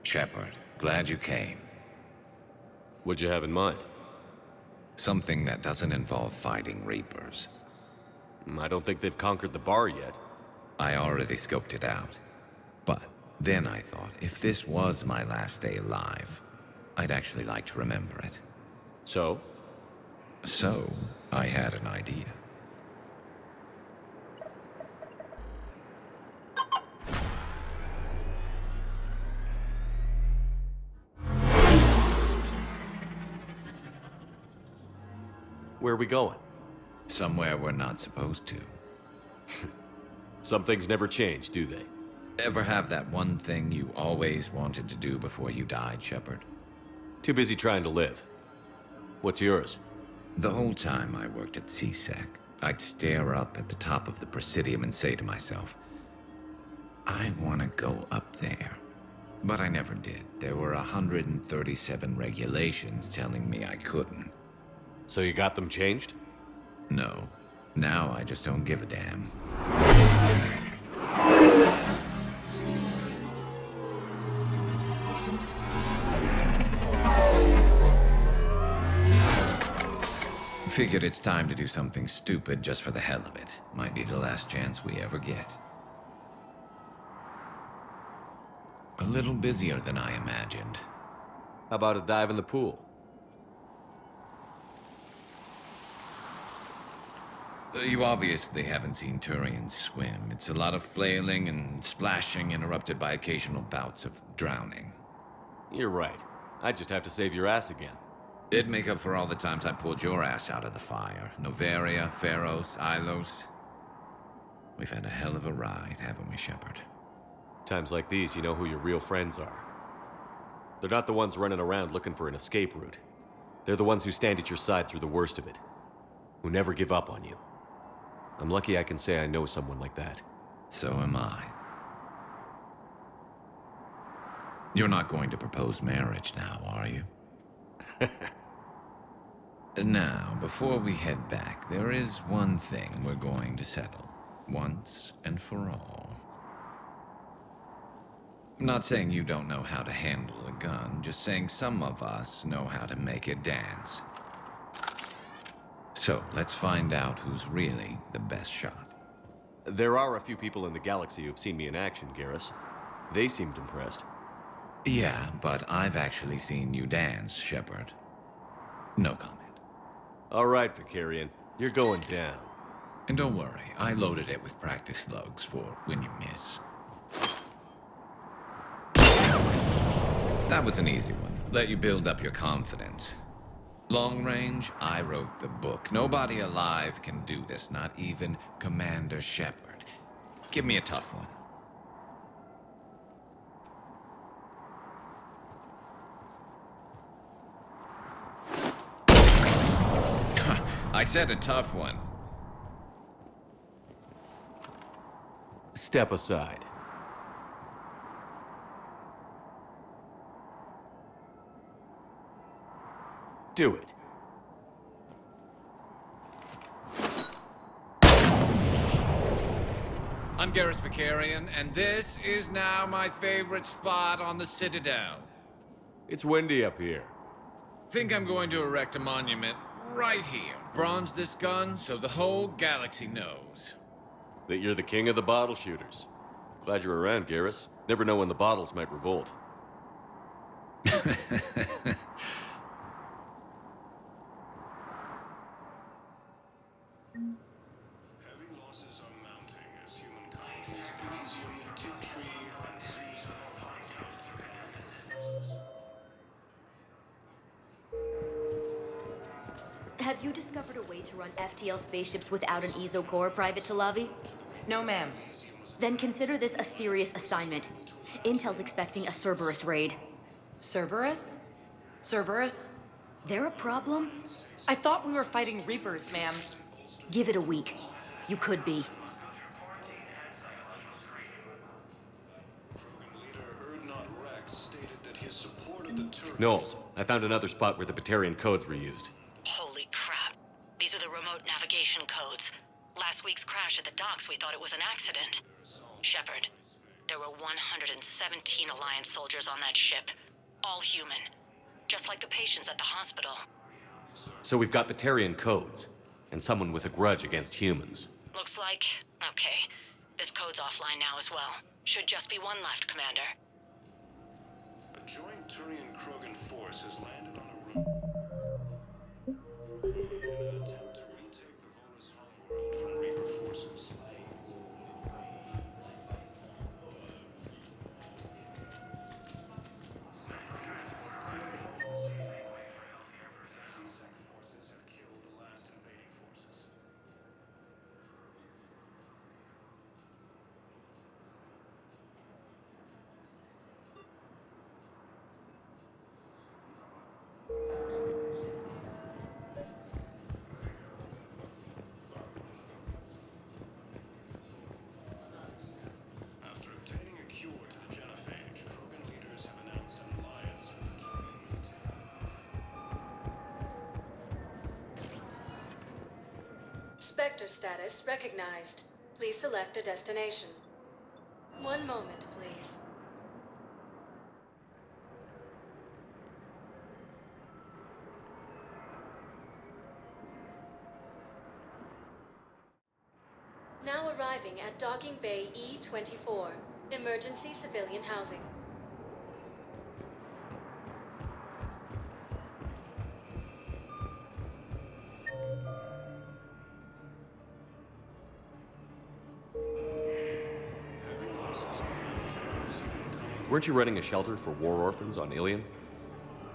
Shepard, glad you came. What'd you have in mind? Something that doesn't involve fighting Reapers. I don't think they've conquered the bar yet. I already scoped it out. But then I thought, if this was my last day alive, I'd actually like to remember it. So? So, I had an idea. Where are we going? Somewhere we're not supposed to. Some things never change, do they? Ever have that one thing you always wanted to do before you died, Shepard? Too busy trying to live. What's yours? The whole time I worked at CSEC, I'd stare up at the top of the Presidium and say to myself, I want to go up there. But I never did. There were 137 regulations telling me I couldn't. So you got them changed? No. Now I just don't give a damn. Figured it's time to do something stupid just for the hell of it. Might be the last chance we ever get. A little busier than I imagined. How about a dive in the pool? You obviously haven't seen Turians swim. It's a lot of flailing and splashing, interrupted by occasional bouts of drowning. You're right. I just have to save your ass again. It'd make up for all the times I pulled your ass out of the fire. Noveria, Pharos, Ilos. We've had a hell of a ride, haven't we, Shepard? Times like these, you know who your real friends are. They're not the ones running around looking for an escape route. They're the ones who stand at your side through the worst of it. Who never give up on you. I'm lucky I can say I know someone like that. So am I. You're not going to propose marriage now, are you? Now, before we head back, there is one thing we're going to settle. Once and for all. I'm not saying you don't know how to handle a gun, just saying some of us know how to make it dance. So, let's find out who's really the best shot. There are a few people in the galaxy who've seen me in action, Garrus. They seemed impressed. Yeah, but I've actually seen you dance, Shepard. No comment. All right, Vicarian. You're going down. And don't worry, I loaded it with practice slugs for when you miss. That was an easy one. Let you build up your confidence. Long range, I wrote the book. Nobody alive can do this, not even Commander Shepard. Give me a tough one. I said a tough one. Step aside. Do it. I'm Garrus Vicarian, and this is now my favorite spot on the Citadel. It's windy up here. Think I'm going to erect a monument right here. Bronze this gun so the whole galaxy knows. That you're the king of the bottle shooters. Glad you're around, Garrus. Never know when the bottles might revolt. Have you discovered a way to run FTL spaceships without an ESO core, Private Talavi? No, ma'am. Then consider this a serious assignment. Intel's expecting a Cerberus raid. Cerberus? Cerberus? They're a problem? I thought we were fighting Reapers, ma'am. Give it a week. You could be. Knowles, I found another spot where the Batarian codes were used. Holy crap. These are the remote navigation codes. Last week's crash at the docks, we thought it was an accident. Shepard, There were 117 Alliance soldiers on that ship. All human. Just like the patients at the hospital. So we've got Batarian codes, and someone with a grudge against humans. Looks like... okay. This code's offline now as well. Should just be one left, Commander. A joint Turian-Krogan force has landed on a route in an attempt to retake the Volus homeworld from Reaper forces. After obtaining a cure to the genophage, Krogan leaders have announced an alliance with the Turian. Spectre status recognized. Please select a destination. One moment, please. Now arriving at Docking Bay E-24, emergency civilian housing. Weren't you running a shelter for war orphans on Ilion?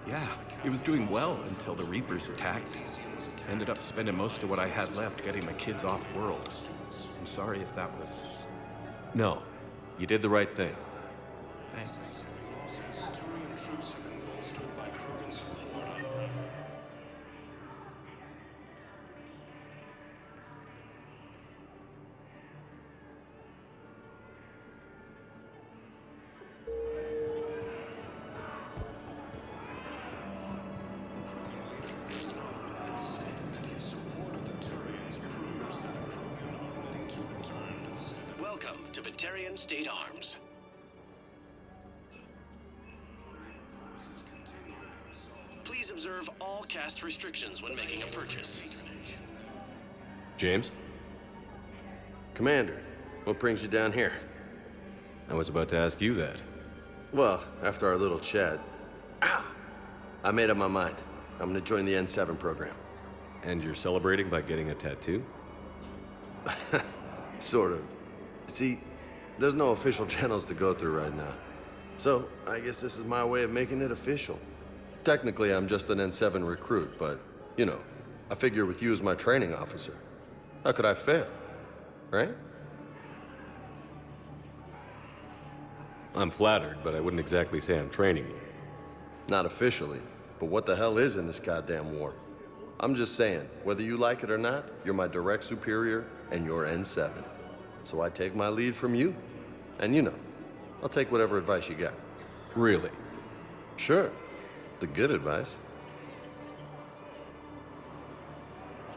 Yeah, it was doing well until the Reapers attacked. Ended up spending most of what I had left getting my kids off-world. I'm sorry if that was... No. You did the right thing. Thanks. Turian troops have been bolstered by Krogan support on the Welcome to Batarian State Arms. Please observe all caste restrictions when making a purchase. James? Commander, what brings you down here? I was about to ask you that. Well, after our little chat, I made up my mind. I'm gonna join the N7 program. And you're celebrating by getting a tattoo? Sort of. See, there's no official channels to go through right now. So, I guess this is my way of making it official. Technically, I'm just an N7 recruit, but, you know, I figure with you as my training officer, how could I fail? Right? I'm flattered, but I wouldn't exactly say I'm training you. Not officially, but what the hell is in this goddamn war? I'm just saying, whether you like it or not, you're my direct superior, and you're N7. So I take my lead from you. And you know, I'll take whatever advice you got. Really? Sure. The good advice.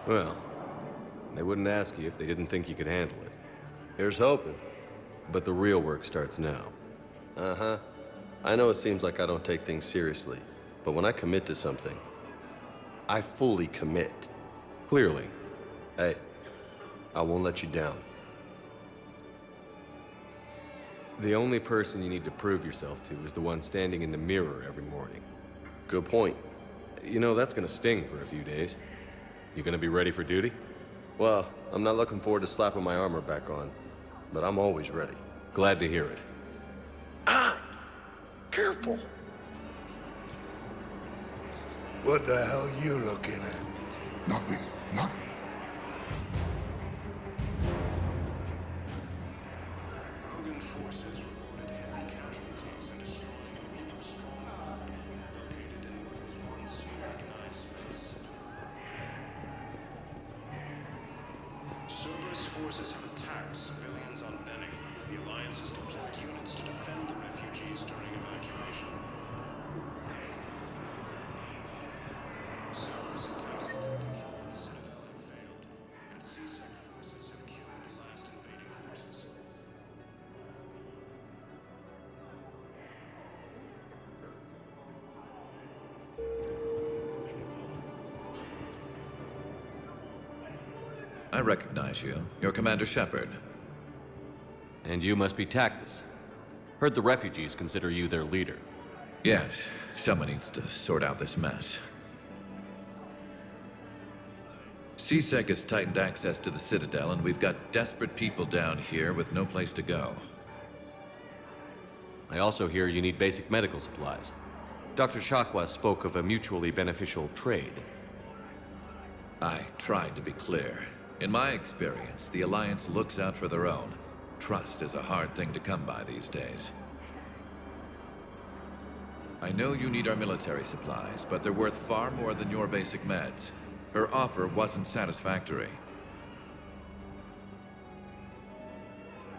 Well, they wouldn't ask you if they didn't think you could handle it. Here's hoping. But the real work starts now. Uh-huh. I know it seems like I don't take things seriously, but when I commit to something, I fully commit. Clearly. Hey, I won't let you down. The only person you need to prove yourself to is the one standing in the mirror every morning. Good point. You know, that's gonna sting for a few days. You gonna be ready for duty? Well, I'm not looking forward to slapping my armor back on, but I'm always ready. Glad to hear it. Careful. What the hell you looking at? Nothing. Nothing. Krogan forces reported heavy casualties in destroying a Reaper stronghold located in what was once recognized space. Cerberus forces have attacked civilians on Benning. The Alliance has deployed units to defend the refugees during evacuation. Cerberus attempts to take control of the Citadel have failed, and CSEC forces have killed the last invading forces. I recognize you. You're Commander Shepard. And you must be Tactus. Heard the refugees consider you their leader. Yes, someone needs to sort out this mess. CSEC has tightened access to the Citadel, and we've got desperate people down here with no place to go. I also hear you need basic medical supplies. Dr. Chakwas spoke of a mutually beneficial trade. I tried to be clear. In my experience, the Alliance looks out for their own. Trust is a hard thing to come by these days. I know you need our military supplies, but they're worth far more than your basic meds. Her offer wasn't satisfactory.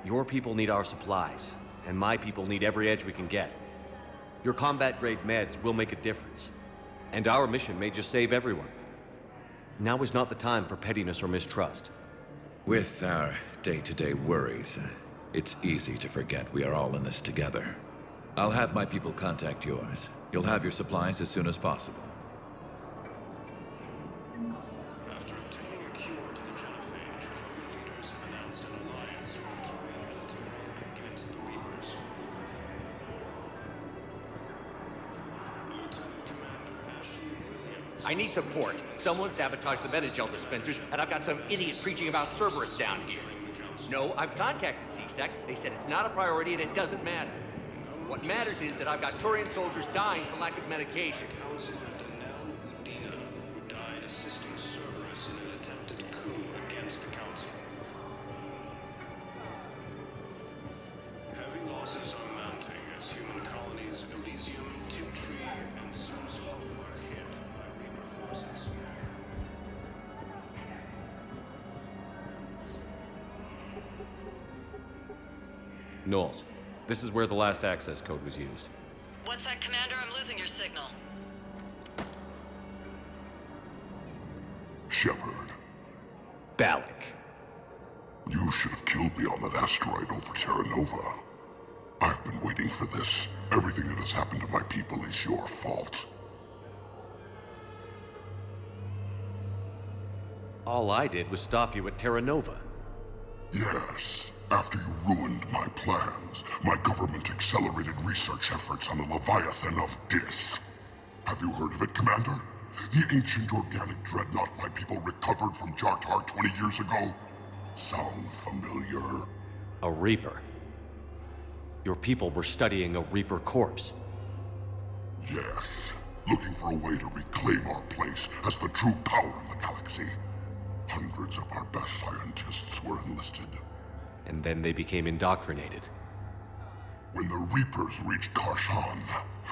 Your people need our supplies, and my people need every edge we can get. Your combat-grade meds will make a difference, and our mission may just save everyone. Now is not the time for pettiness or mistrust. With our day-to-day worries, it's easy to forget we are all in this together. I'll have my people contact yours. You'll have your supplies as soon as possible. After obtaining a cure to the genophage, Krogan leaders have announced an alliance with the Turian military against the Reapers. Lieutenant Commander Ashley Williams. I need support. Someone sabotaged the Metagel dispensers, and I've got some idiot preaching about Cerberus down here. No, I've contacted CSEC. They said it's not a priority and it doesn't matter. What matters is that I've got Turian soldiers dying for lack of medication. Who died assisting Cerberus in an attempted coup against the Council. Heavy losses are mounting as human colonies Elysium, Tiptree, and Zeus Hollow are hit by Reaper forces. Knowles, this is where the last access code was used. What's that, Commander? I'm losing your signal. Shepard, Balak. you should have killed me on that asteroid over Terra Nova. I've been waiting for this. Everything that has happened to my people is your fault. All I did was stop you at Terra Nova. Yes. After you ruined my plans, my government accelerated research efforts on the Leviathan of Dis. Have you heard of it, Commander? The ancient organic dreadnought my people recovered from Jartar 20 years ago? Sound familiar? A Reaper. Your people were studying a Reaper corpse. Yes. Looking for a way to reclaim our place as the true power of the galaxy. Hundreds of our best scientists were enlisted. And then they became indoctrinated. When the Reapers reached Karshan,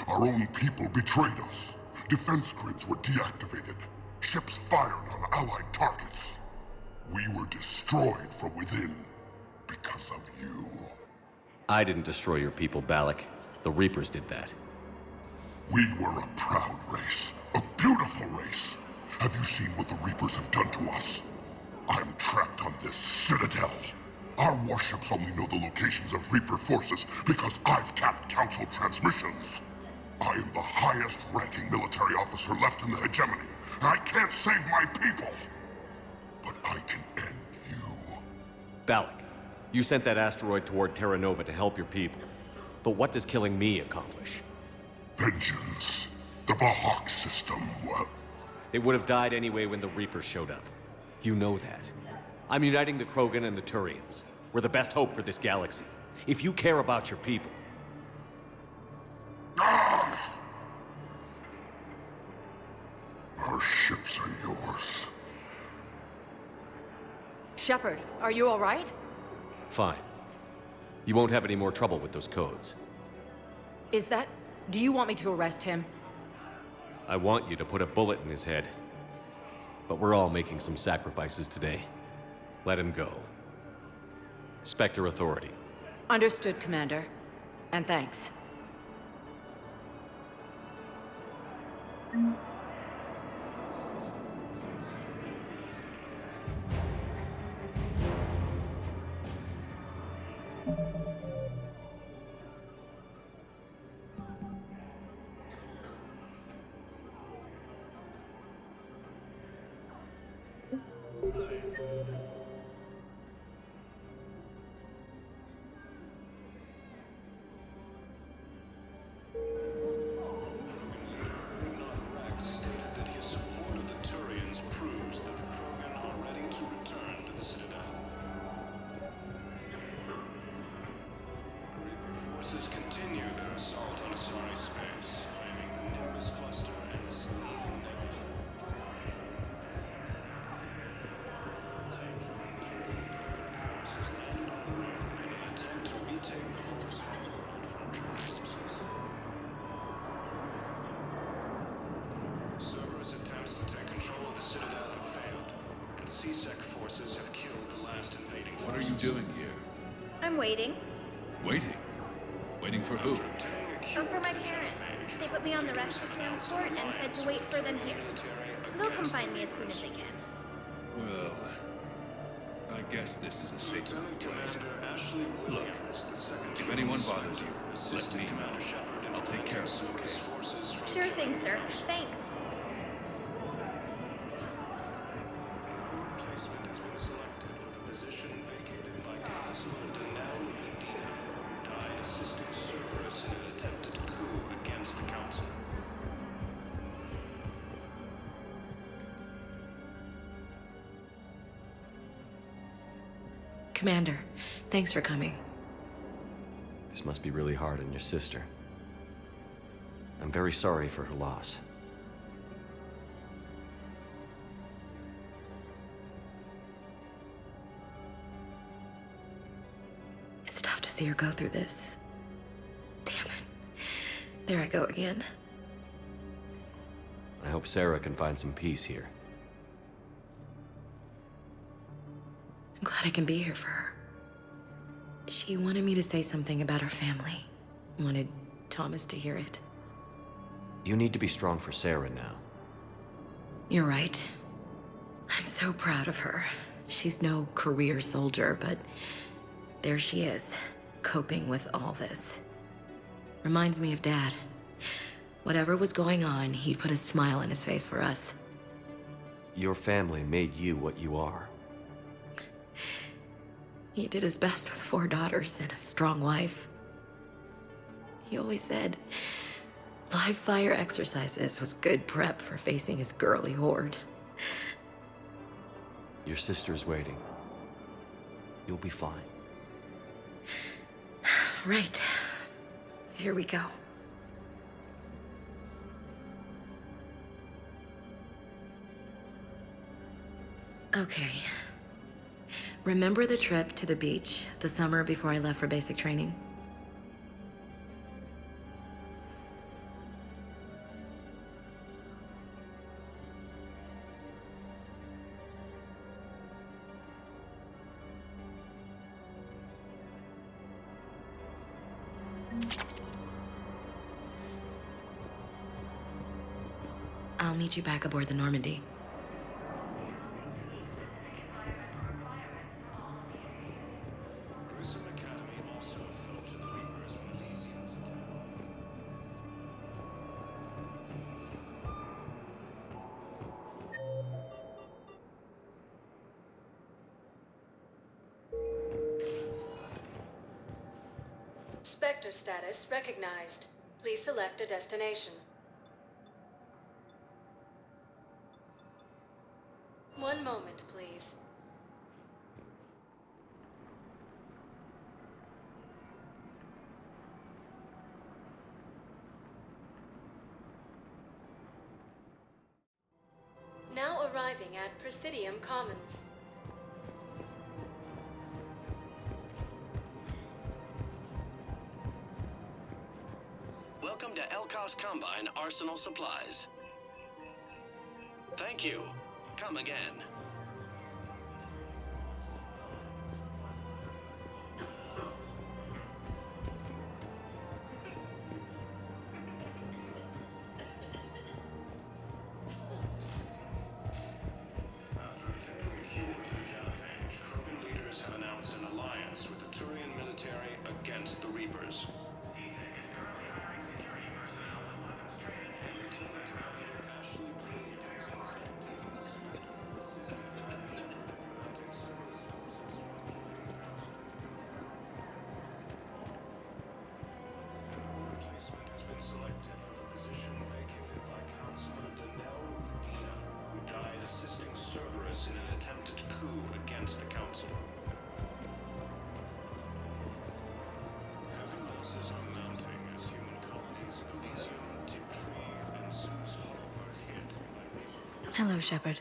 our own people betrayed us. Defense grids were deactivated. Ships fired on Allied targets. We were destroyed from within because of you. I didn't destroy your people, Balak. The Reapers did that. We were a proud race. A beautiful race. Have you seen what the Reapers have done to us? I'm trapped on this citadel. Our warships only know the locations of Reaper forces because I've tapped Council transmissions. I am the highest-ranking military officer left in the hegemony, and I can't save my people. But I can end you. Balak, you sent that asteroid toward Terra Nova to help your people. But what does killing me accomplish? Vengeance. The Bahak system, well... They would have died anyway when the Reapers showed up. You know that. I'm uniting the Krogan and the Turians. We're the best hope for this galaxy. If you care about your people... Ah! Our ships are yours. Shepard, are you all right? Fine. You won't have any more trouble with those codes. Is that... Do you want me to arrest him? I want you to put a bullet in his head. But we're all making some sacrifices today. Let him go. Spectre Authority. Understood, Commander. And thanks. forces continue their assault on Asari space, claiming the Nimbus cluster and the leaving their forces landed on the moon in an attempt to retake the Volus homeworld from resources. Cerberus attempts to take control of the Citadel have failed, and CSEC forces have killed the last invading forces. What are you doing here? I'm waiting. Waiting? Waiting for who? Oh, for my parents. They put me on the rescue transport and said to wait for them here. They'll come find me as soon as they can. Well, I guess this is a safe enough place. Look, if anyone bothers you, let me know. I'll take care of them, okay? Sure thing, sir. Thanks. Placement has been selected for the position vacated by Consul Danelle Medina, who died assisting Cerberus in an attempted coup against the Council. Commander, thanks for coming. This must be really hard on your sister. I'm very sorry for her loss. It's tough to see her go through this. Damn it. There I go again. I hope Sarah can find some peace here. I'm glad I can be here for her. She wanted me to say something about her family. Wanted Thomas to hear it. You need to be strong for Sarah now. You're right. I'm so proud of her. She's no career soldier, but there she is, coping with all this. Reminds me of Dad. Whatever was going on, he'd put a smile on his face for us. Your family made you what you are. He did his best with 4 daughters and a strong wife. He always said live fire exercises was good prep for facing his girly horde. Your sister's waiting. You'll be fine. Right. Here we go. Okay. Remember the trip to the beach the summer before I left for basic training? I'll meet you back aboard the Normandy. Spectre status recognized. Please select a destination. One moment, please. Now arriving at Presidium Commons. Welcome to Elkos Combine Arsenal Supplies. Thank you. Come again. Krogan leaders have announced an alliance with the Turian military against the Reapers. Replacement has been selected for the position vacated by Councilor Danelle Medina, who died assisting Cerberus in an attempted coup against the Council. Heavy losses Hello, Shepard.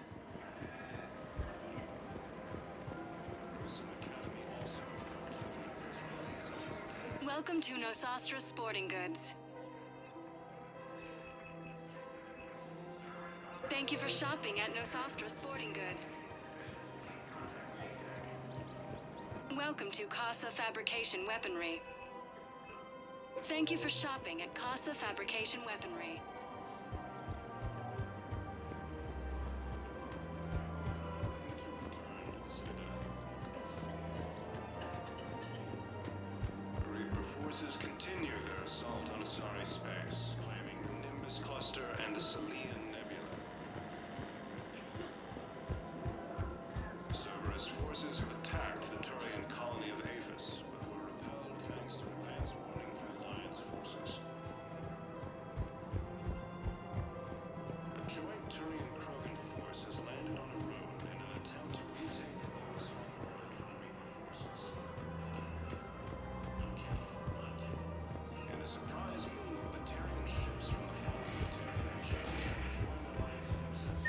Welcome to Nosastra Sporting Goods. Thank you for shopping at Nosastra Sporting Goods. Welcome to Casa Fabrication Weaponry. Thank you for shopping at Casa Fabrication Weaponry. Reaper forces continue their assault on Asari space, claiming the Nimbus cluster and the Salian Nebula. Cerberus forces have attacked the Turian colony of Aphis, but were repelled thanks to advance warning from Alliance forces. A joint Turian-Krogan force has landed on a rune in an attempt to retake the Volus homeworld from Reaper forces. In a surprise move, the Turian ships from the fallen Turian joined Alliance forces.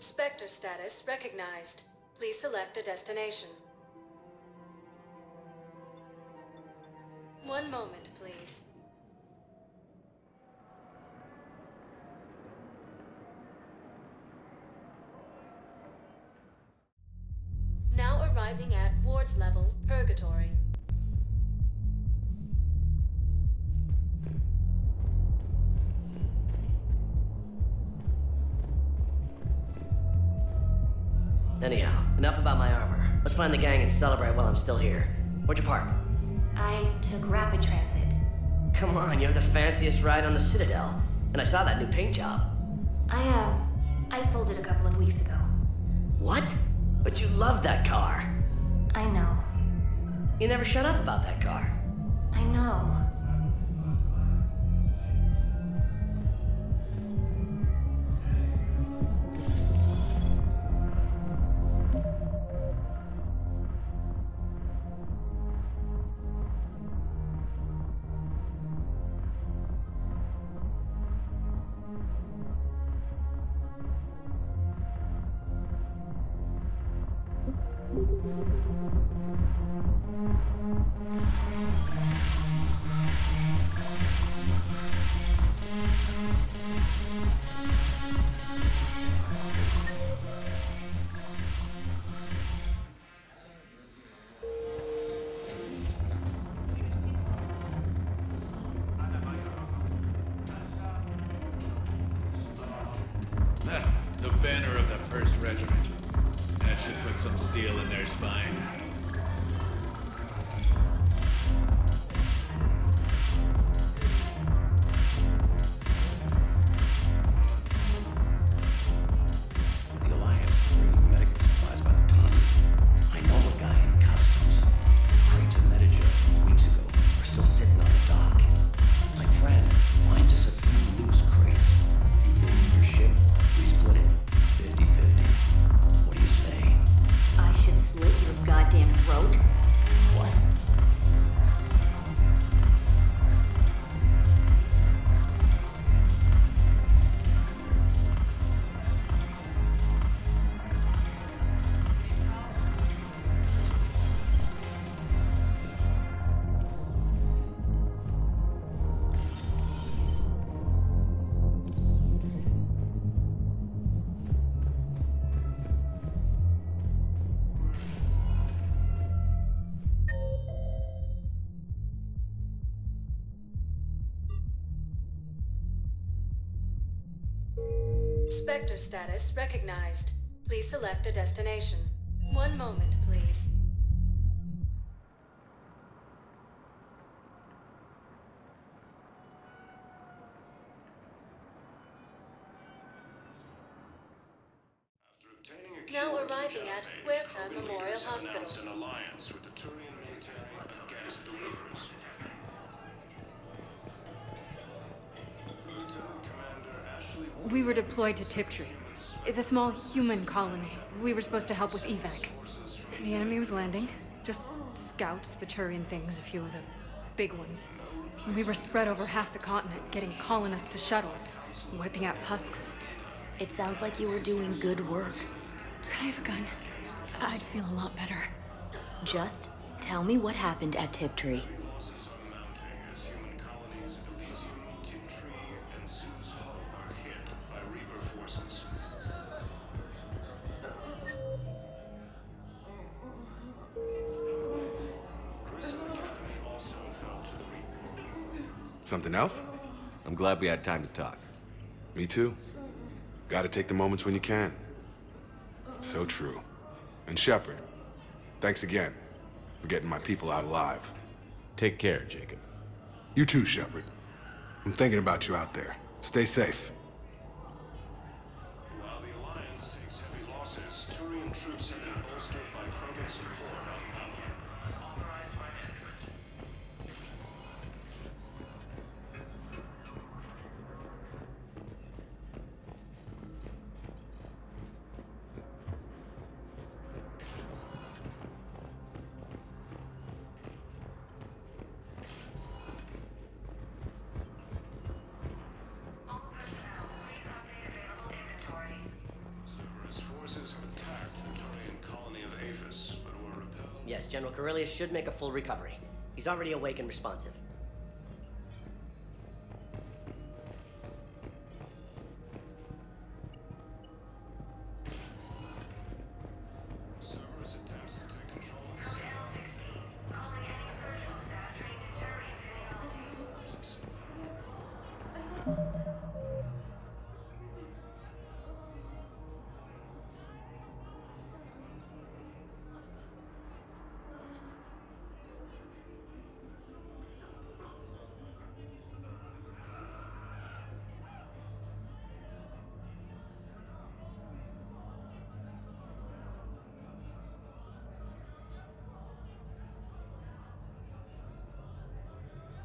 Spectre status recognized. Please select a destination. One moment, please. Now arriving at Ward's level, Purgatory. Anyhow, enough about my armor. Let's find the gang and celebrate while I'm still here. Where'd you park? I took rapid transit. Come on, you have the fanciest ride on the Citadel. And I saw that new paint job. I sold it a couple of weeks ago. What? But you loved that car. I know. You never shut up about that car. I know. The banner of the 1st Regiment. That should put some steel in their spine. The Alliance is bringing medical supplies by the ton. I know a guy in customs. Crates of Medija weeks ago are still sitting on the dock. My friend finds us a few loose crates. You bring your ship, we split it. 50-50. What do you say? I should slit your goddamn throat. What? Spectre status recognized. Please select a destination. One moment, please. Now arriving at Huerta Memorial Hospital. Announced an alliance with the Turian military against the Reapers. Lieutenant Commander Ashley. We were deployed to Tiptree. It's a small human colony. We were supposed to help with evac. The enemy was landing. Just scouts, the Turian things, a few of the big ones. And we were spread over half the continent, getting colonists to shuttles, wiping out husks. It sounds like you were doing good work. Could I have a gun? I'd feel a lot better. Just tell me what happened at Tiptree. Something else? I'm glad we had time to talk. Me too. Gotta take the moments when you can. So true. And Shepard, thanks again for getting my people out alive. Take care, Jacob. You too, Shepard. I'm thinking about you out there. Stay safe. While the Alliance takes heavy losses, Turian troops have been bolstered by Krogan support on Papa. Yes, General Corellius should make a full recovery. He's already awake and responsive.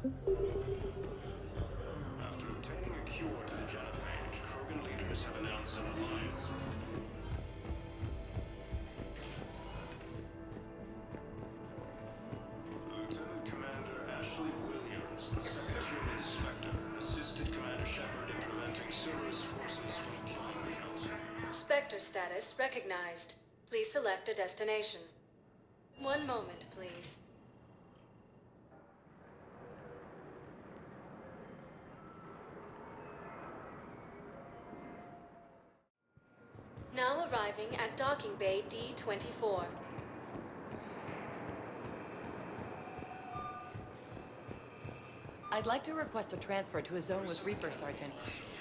After obtaining a cure to the genophage, Krogan leaders have announced an alliance. Lieutenant Commander Ashley Williams, the second human Spectre, assisted Commander Shepard in preventing Cerberus forces from killing the Council. Spectre status recognized. Please select a destination. One moment, please. Now arriving at docking bay D-24. I'd like to request a transfer to a zone with Reaper, Sergeant.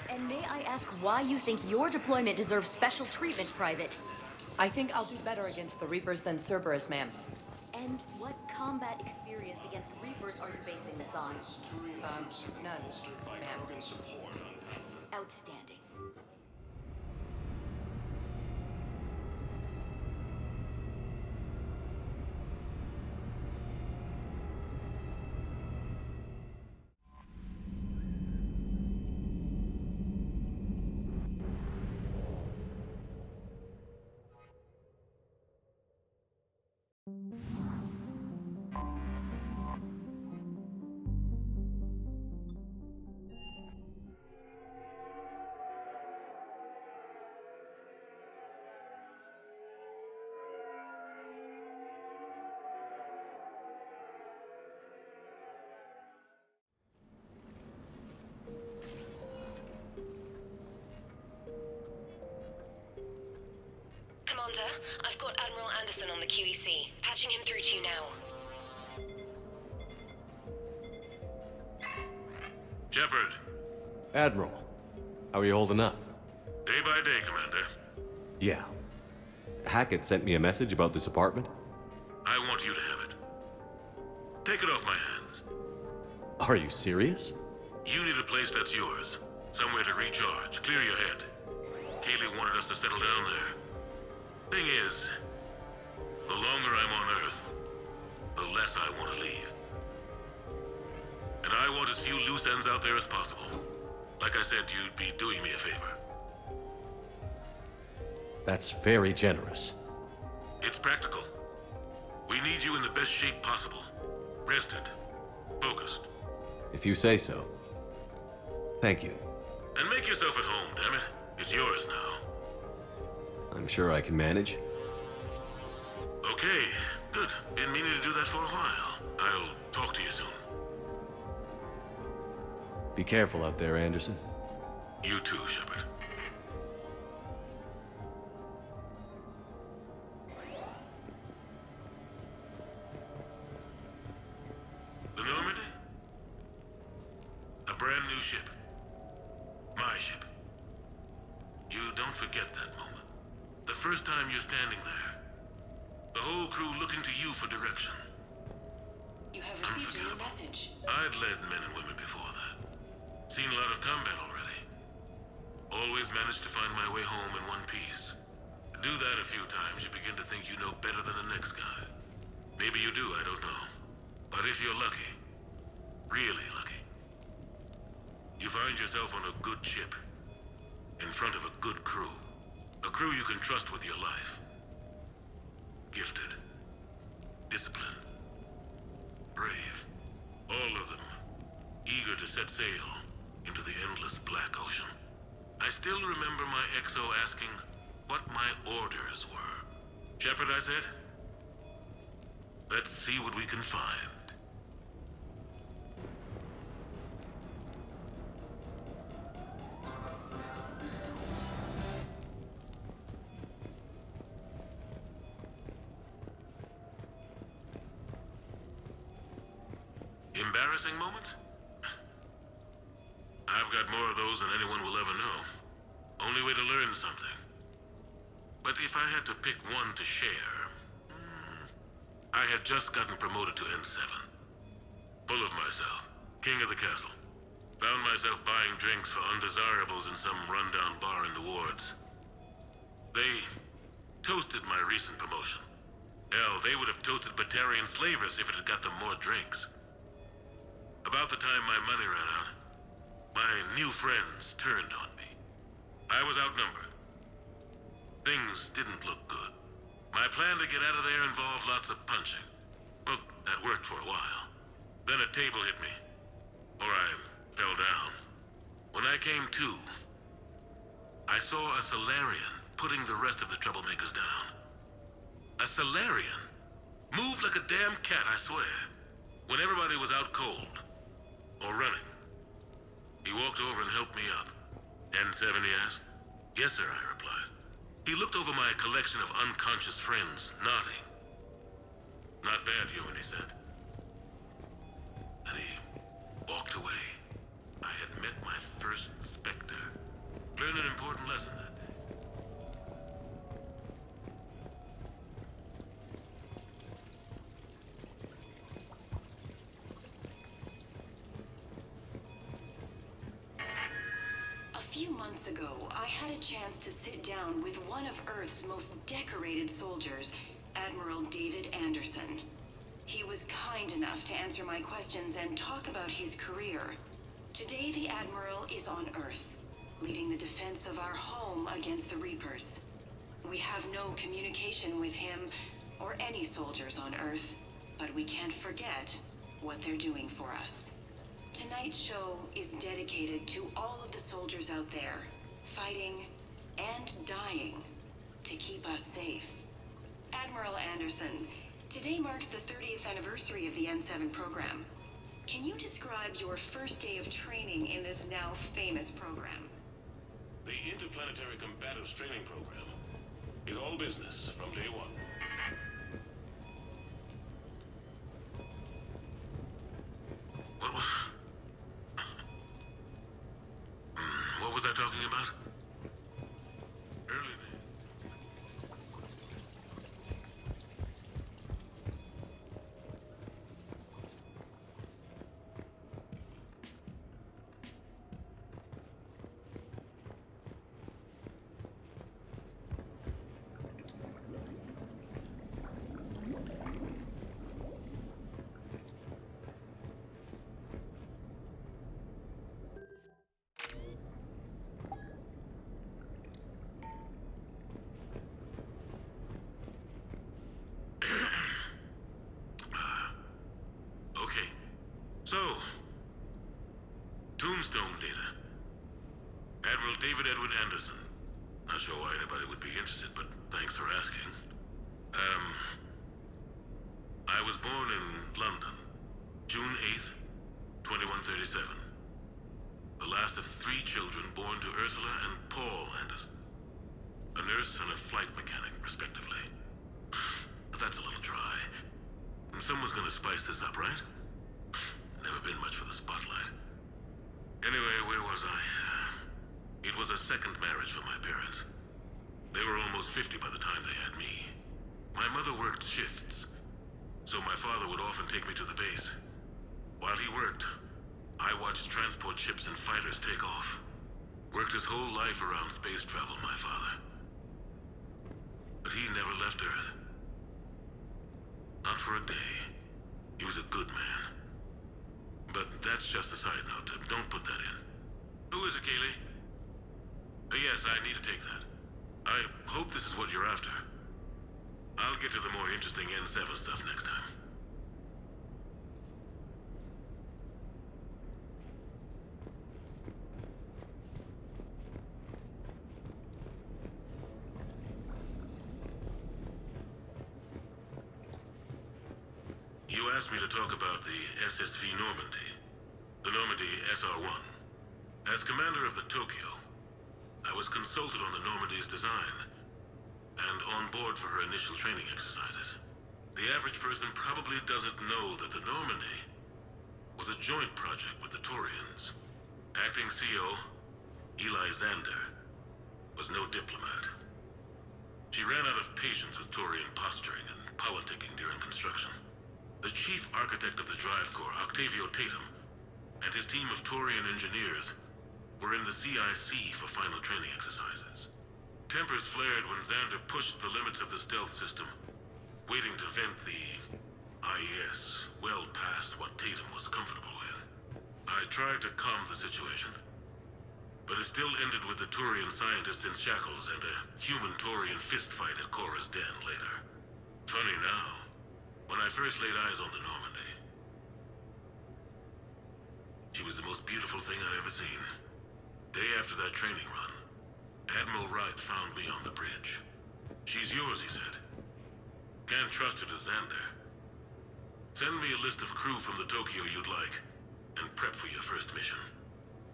And may I ask why you think your deployment deserves special treatment, Private? I think I'll do better against the Reapers than Cerberus, ma'am. And what combat experience against Reapers are you basing this on? None, ma'am. Outstanding. Commander, I've got Admiral Anderson on the QEC. Patching him through to you now. Shepard. Admiral, how are you holding up? Day by day, Commander. Yeah. Hackett sent me a message about this apartment. I want you to have it. Take it off my hands. Are you serious? You need a place that's yours. Somewhere to recharge, clear your head. Kaylee wanted us to settle down there. Thing is, the longer I'm on Earth, the less I want to leave. And I want as few loose ends out there as possible. Like I said, you'd be doing me a favor. That's very generous. It's practical. We need you in the best shape possible. Rested. Focused. If you say so. Thank you. And make yourself at home, damn it. It's yours now. I'm sure I can manage. Okay, good. Been meaning to do that for a while. I'll talk to you soon. Be careful out there, Anderson. You too, Shepard. The Normandy? A brand new ship. My ship. You don't forget that moment. The first time you're standing there. The whole crew looking to you for direction. You have received a new message. I'd led men and women before that. Seen a lot of combat already. Always managed to find my way home in one piece. Do that a few times, you begin to think you know better than the next guy. Maybe you do, I don't know. But if you're lucky, really lucky, you find yourself on a good ship, in front of a good crew. A crew you can trust with your life. Gifted. Disciplined. Brave. All of them. Eager to set sail into the endless black ocean. I still remember my XO asking what my orders were. Shepard, I said. Let's see what we can find. Embarrassing moments? I've got more of those than anyone will ever know. Only way to learn something. But if I had to pick one to share... I had just gotten promoted to N7. Full of myself. King of the castle. Found myself buying drinks for undesirables in some rundown bar in the wards. They toasted my recent promotion. Hell, they would have toasted Batarian slavers if it had got them more drinks. About the time my money ran out, my new friends turned on me. I was outnumbered. Things didn't look good. My plan to get out of there involved lots of punching. Well, that worked for a while. Then a table hit me, or I fell down. When I came to, I saw a Solarian putting the rest of the troublemakers down. A Solarian? Moved like a damn cat, I swear. When everybody was out cold. Or running. He walked over and helped me up. N7, he asked. Yes, sir, I replied. He looked over my collection of unconscious friends, nodding. Not bad, human, he said. And he walked away. I had met my first Spectre. Learned an important lesson that day. A few months ago, I had a chance to sit down with one of Earth's most decorated soldiers, Admiral David Anderson. He was kind enough to answer my questions and talk about his career. Today, the Admiral is on Earth, leading the defense of our home against the Reapers. We have no communication with him or any soldiers on Earth, but we can't forget what they're doing for us. Tonight's show is dedicated to all of the soldiers out there, fighting and dying to keep us safe. Admiral Anderson, today marks the 30th anniversary of the N7 program. Can you describe your first day of training in this now famous program? The Interplanetary Combatives Training Program is all business from day one. What was I talking about? Early days. David Edward Anderson. Not sure why anybody would be interested, but thanks for asking. I was born in London, June 8th, 2137. The last of 3 children born to Ursula and Paul Anderson. A nurse and a flight mechanic, respectively. But that's a little dry. Someone's gonna spice this up, right? Never been much for the spotlight. Anyway, where was I? It was a second marriage for my parents. They were almost 50 by the time they had me. My mother worked shifts, so my father would often take me to the base. While he worked, I watched transport ships and fighters take off. Worked his whole life around space travel, my father. But he never left Earth. Not for a day. He was a good man. But that's just a side note. Don't put that in. Who is it, Kaylee? Yes, I need to take that. I hope this is what you're after. I'll get to the more interesting N7 stuff next time. You asked me to talk about the SSV Normandy. The Normandy SR-1. As commander of the Tokyo, I was consulted on the Normandy's design, and on board for her initial training exercises. The average person probably doesn't know that the Normandy was a joint project with the Taurians. Acting CO, Eli Xander, was no diplomat. She ran out of patience with Taurian posturing and politicking during construction. The chief architect of the Drive Corps, Octavio Tatum, and his team of Taurian engineers were in the CIC for final training exercises. Tempers flared when Xander pushed the limits of the stealth system, waiting to vent the IES well past what Tatum was comfortable with. I tried to calm the situation, but it still ended with the Taurian scientist in shackles and a human-Taurian fistfight at Korra's den later. Funny now, when I first laid eyes on the Normandy, she was the most beautiful thing I'd ever seen. Day after that training run, Admiral Wright found me on the bridge. She's yours, he said. Can't trust her to Xander. Send me a list of crew from the Tokyo you'd like, and prep for your first mission.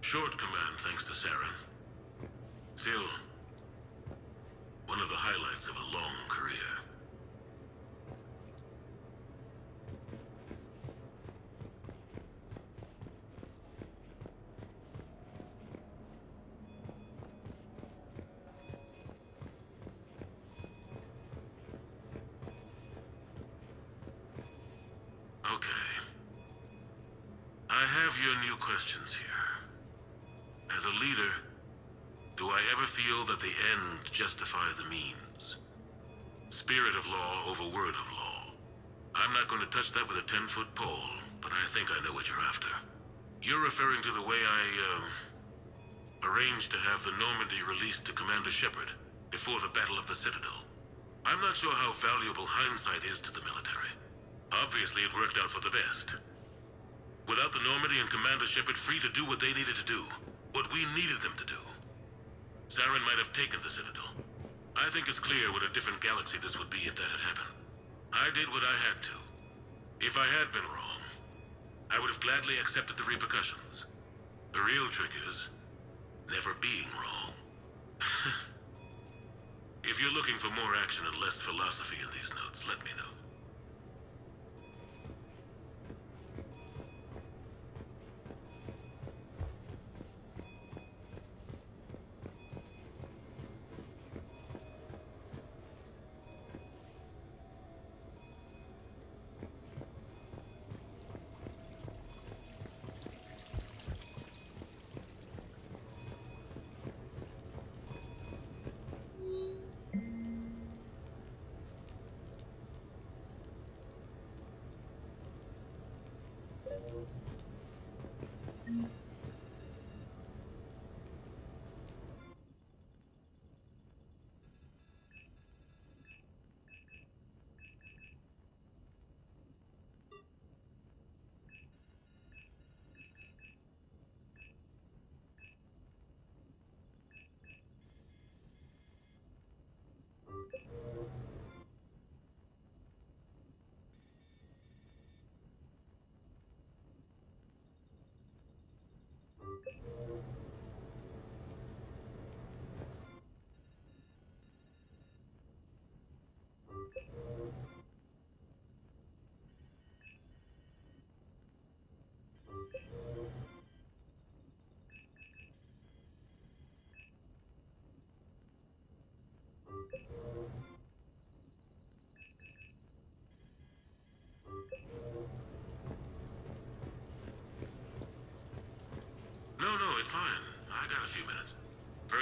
Short command thanks to Saren. Still, one of the highlights of a long career. Okay. I have your new questions here. As a leader, do I ever feel that the end justify the means? Spirit of law over word of law. I'm not going to touch that with a 10-foot pole, but I think I know what you're after. You're referring to the way I, arranged to have the Normandy released to Commander Shepard before the Battle of the Citadel. I'm not sure how valuable hindsight is to the military. Obviously, it worked out for the best. Without the Normandy and Commander Shepard free to do what they needed to do, what we needed them to do, Saren might have taken the Citadel. I think it's clear what a different galaxy this would be if that had happened. I did what I had to. If I had been wrong, I would have gladly accepted the repercussions. The real trick is never being wrong. If you're looking for more action and less philosophy in these notes, let me know.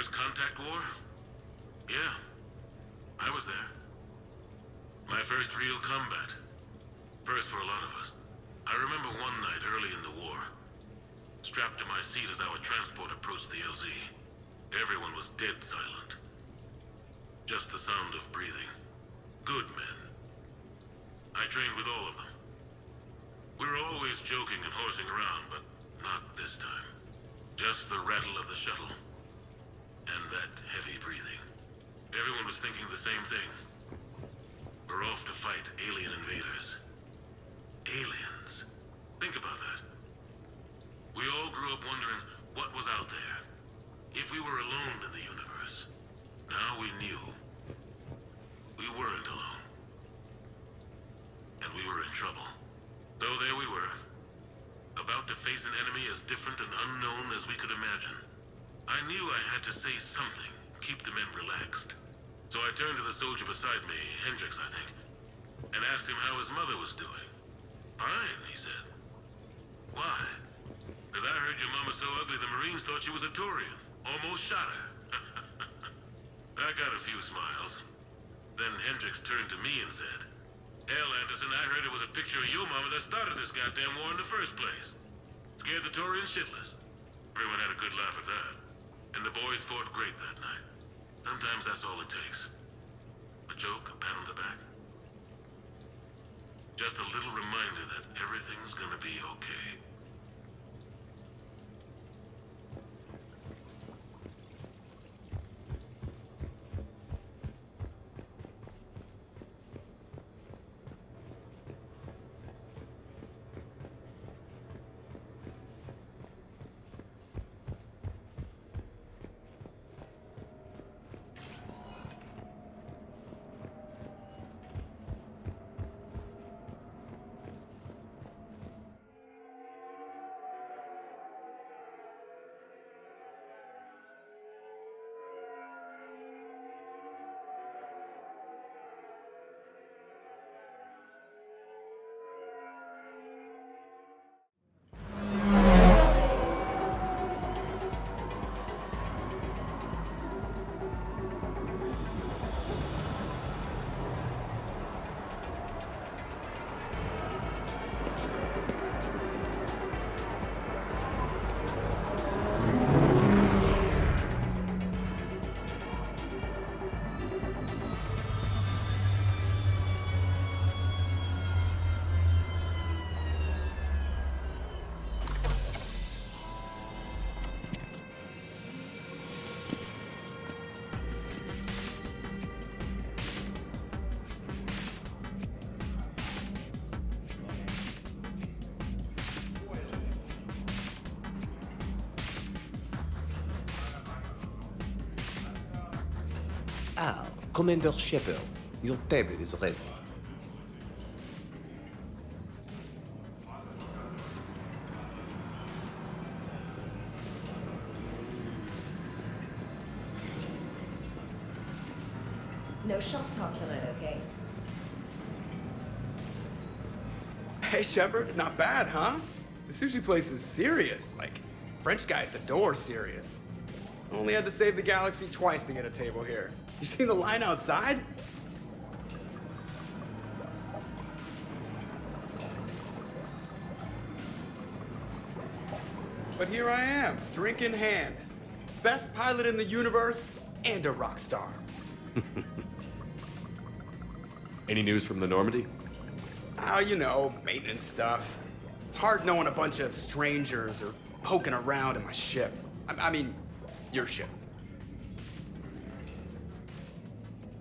First contact war? Yeah, I was there. My first real combat. First for a lot of us. I remember one night early in the war, strapped to my seat as our transport approached the LZ. Everyone was dead silent. Just the sound of breathing. Good men. I trained with all of them. We were always joking and horsing around, but not this time. Just the rattle of the shuttle. And that heavy breathing. Everyone was thinking the same thing. We're off to fight alien invaders. Aliens. Think about that. We all grew up wondering what was out there. If we were alone in the universe. Now we knew. We weren't alone. And we were in trouble. So there we were. About to face an enemy as different and unknown as we could imagine. I knew I had to say something, keep the men relaxed. So I turned to the soldier beside me, Hendricks, I think, and asked him how his mother was doing. Fine, he said. Why? Because I heard your mama so ugly the Marines thought she was a Turian. Almost shot her. I got a few smiles. Then Hendricks turned to me and said, "Hell, Anderson, I heard it was a picture of your mama that started this goddamn war in the first place. Scared the Turians shitless." Everyone had a good laugh at that. And the boys fought great that night. Sometimes that's all it takes. A joke, a pat on the back. Just a little reminder that everything's gonna be okay. Ah, Commander Shepard, your table is ready. No shop talk tonight, okay? Hey, Shepard, not bad, huh? The sushi place is serious. Like, French guy at the door serious. Only had to save the galaxy twice to get a table here. You seen the line outside? But here I am, drink in hand. Best pilot in the universe and a rock star. Any news from the Normandy? You know, maintenance stuff. It's hard knowing a bunch of strangers or poking around in my ship. I mean, your ship.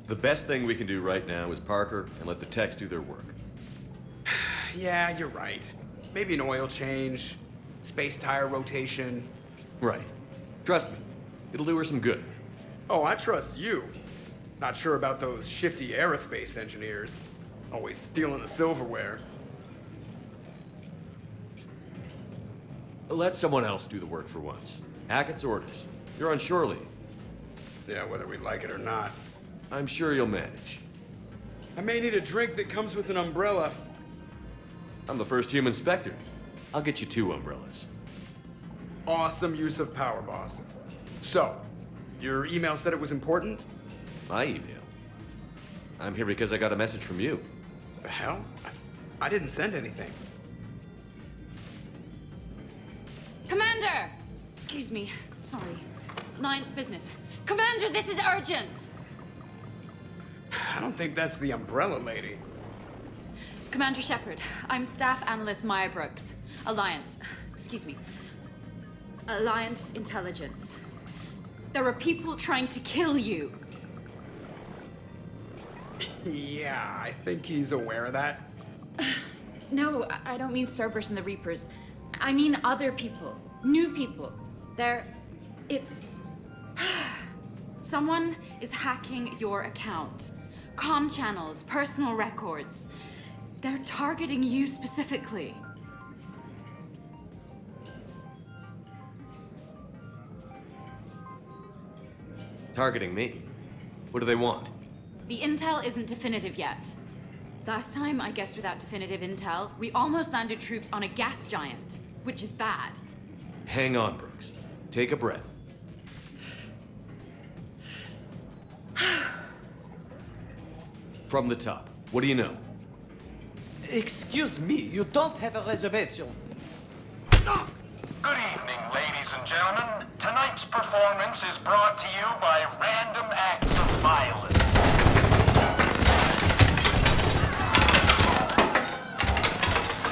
The best thing we can do right now is park her and let the techs do their work. Yeah, you're right. Maybe an oil change, space tire rotation. Right. Trust me, it'll do her some good. Oh, I trust you. Not sure about those shifty aerospace engineers. Always stealing the silverware. Let someone else do the work for once. Hackett's orders. You're on shore leave. Yeah, whether we like it or not. I'm sure you'll manage. I may need a drink that comes with an umbrella. I'm the first human Spectre. I'll get you 2 umbrellas. Awesome use of power, boss. So, Your email said it was important? My email? I'm here because I got a message from you. The hell? I didn't send anything. Commander! Excuse me. Sorry. Alliance business. Commander, this is urgent! I don't think that's the umbrella lady. Commander Shepard, I'm Staff Analyst Maya Brooks. Alliance. Excuse me. Alliance Intelligence. There are people trying to kill you. Yeah, I think he's aware of that. No, I don't mean Cerberus and the Reapers. I mean other people. New people. It's... Someone is hacking your account. Comm channels, personal records. They're targeting you specifically. Targeting me? What do they want? The intel isn't definitive yet. Last time, I guessed without definitive intel, we almost landed troops on a gas giant, which is bad. Hang on, Brooks. Take a breath. From the top, what do you know? Excuse me, you don't have a reservation. Good evening, ladies and gentlemen. Tonight's performance is brought to you by random acts of violence.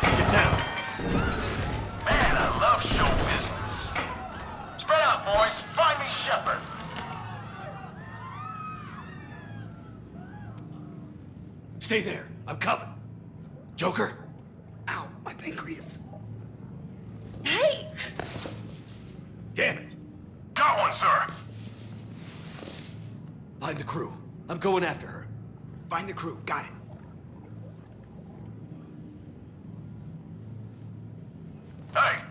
Get down! Man, I love show business. Spread out, boys. Find me Shepard. Stay there. I'm coming. Joker? Ow, my pancreas. Hey! Damn it. Got one, sir. Find the crew. I'm going after her. Find the crew. Got it. Hey!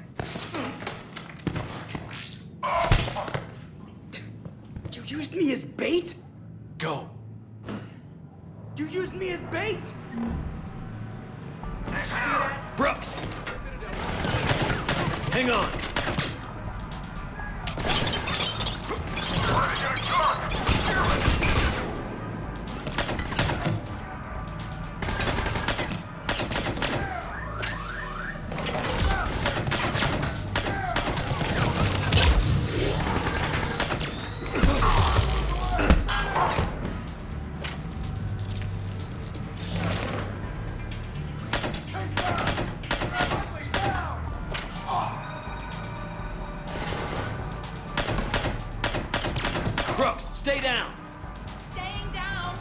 You used me as bait? Go. You used me as bait! Brooks! Hang on! Brooks, stay down! Staying down!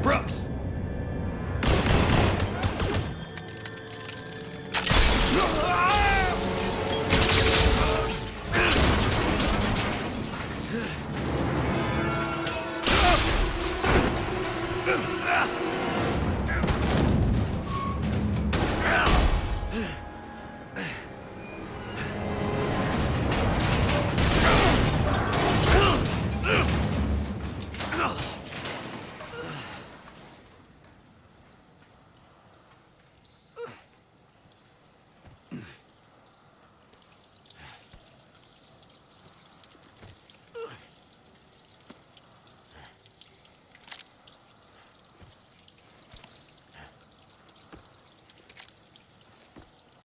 Brooks!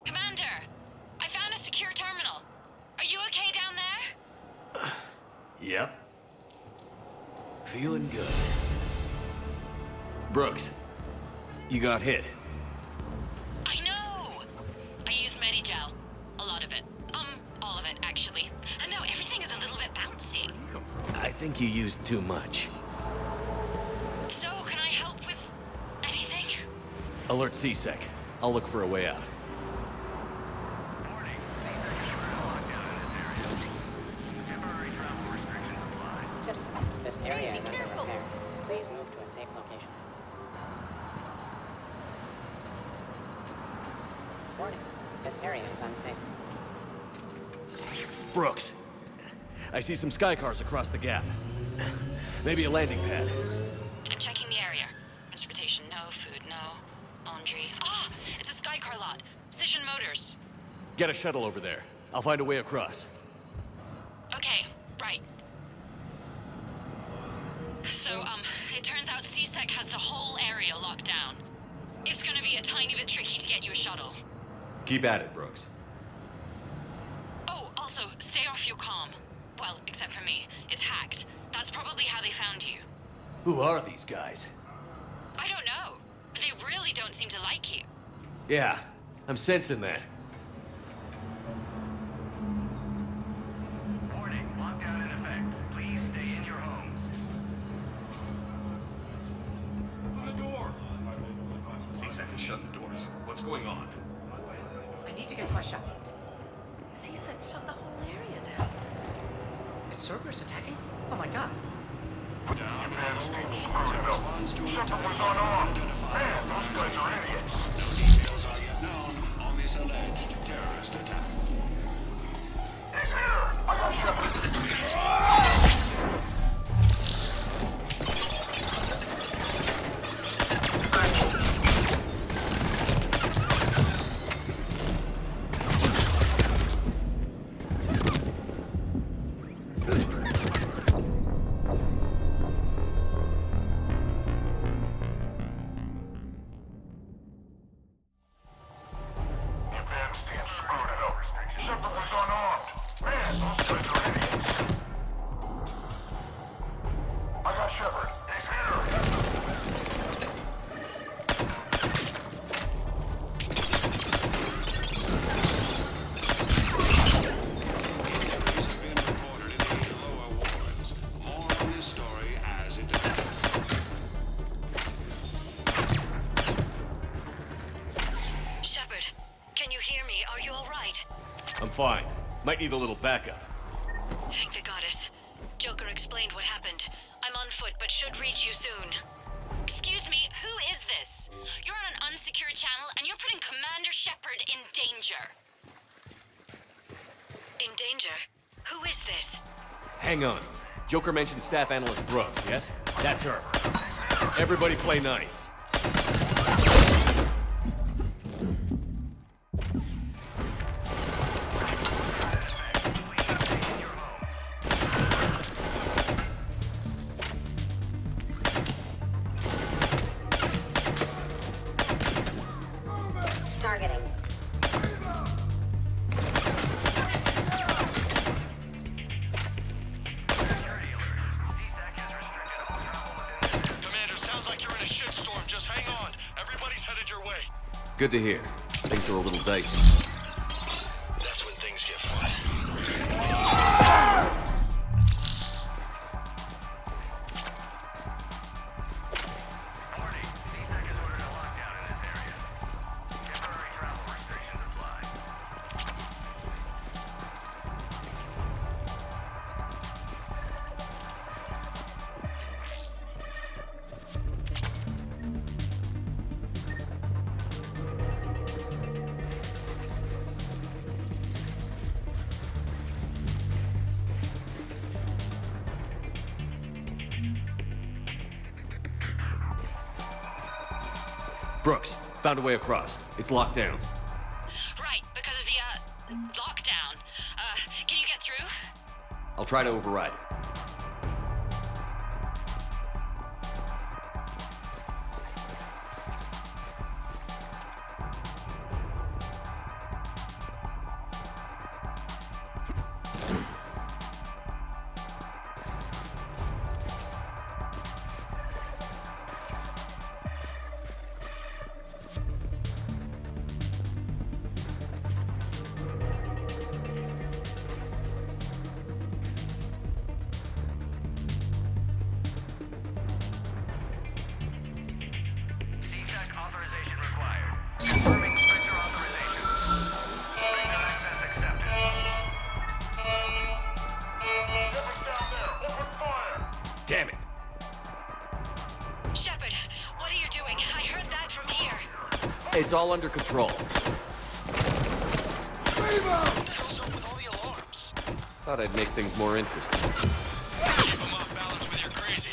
Commander, I found a secure terminal. Are you okay down there? Yep. Feeling good. Brooks, you got hit. I know! I used Medigel. A lot of it. All of it, actually. And now everything is a little bit bouncy. I think you used too much. So, can I help with anything? Alert C-Sec. I'll look for a way out. Citizen, this area is under repair. Please move to a safe location. Warning, this area is unsafe. Brooks, I see some sky cars across the gap. Maybe a landing pad. I'm checking the area. Transportation, no. Food, no. Laundry. Ah! It's a Skycar lot. Cision Motors. Get a shuttle over there. I'll find a way across. Okay, right. So, it turns out CSEC has the whole area locked down. It's gonna be a tiny bit tricky to get you a shuttle. Keep at it, Brooks. Oh, also, stay off your comm. Well, except for me. It's hacked. That's probably how they found you. Who are these guys? I don't know. But they really don't seem to like you. Yeah, I'm sensing that. Warning, lockdown in effect. Please stay in your homes. The door! CSEC has shut the doors. What's going on? I need to get to my shop. CSEC shut the whole area down. Is Cerberus attacking? Oh my god. I'm fine. Might need a little backup. Thank the goddess. Joker explained what happened. I'm on foot, but should reach you soon. Excuse me, who is this? You're on an unsecured channel, and you're putting Commander Shepard in danger. In danger? Who is this? Hang on. Joker mentioned Staff Analyst Brooks, yes? That's her. Everybody play nice. Good to hear. Things are a little dicey. That's when things get fun. Warning, CSEC has ordered a lockdown in this area. Temporary travel restrictions apply. Brooks, found a way across. It's locked down. Right, because of the, lockdown. Can you get through? I'll try to override it. CSEC authorization required. Confirming Spectre authorization. Internet access accepted. Shepard's down there. Open fire! Damn it. Shepard, what are you doing? I heard that from here. It's all under control. Thought I'd make things more interesting. Keep them off balance with your crazy,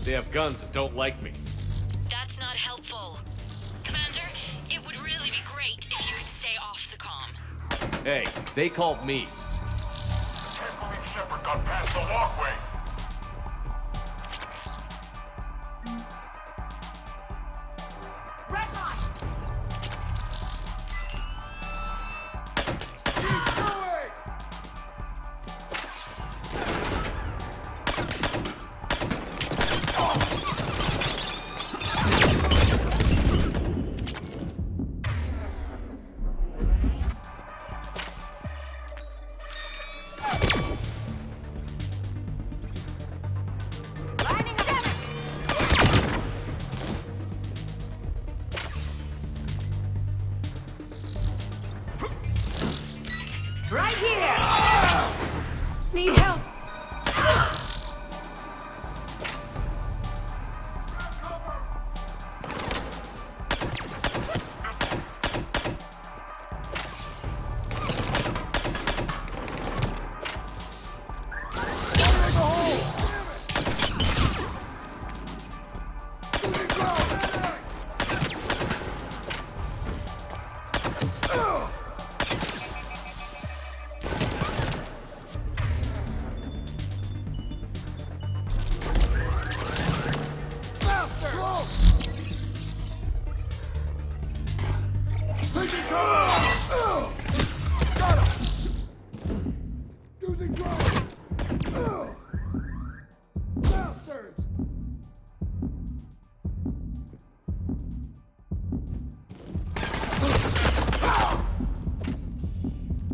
They have guns and don't like me. That's not helpful. Commander, it would really be great if you could stay off the comm. Hey, they called me. Can't believe Shepard got past the walkway. Red line! Right here! Need help!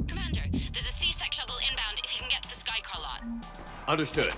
Commander, there's a C-Sec shuttle inbound if you can get to the Skycar lot. Understood.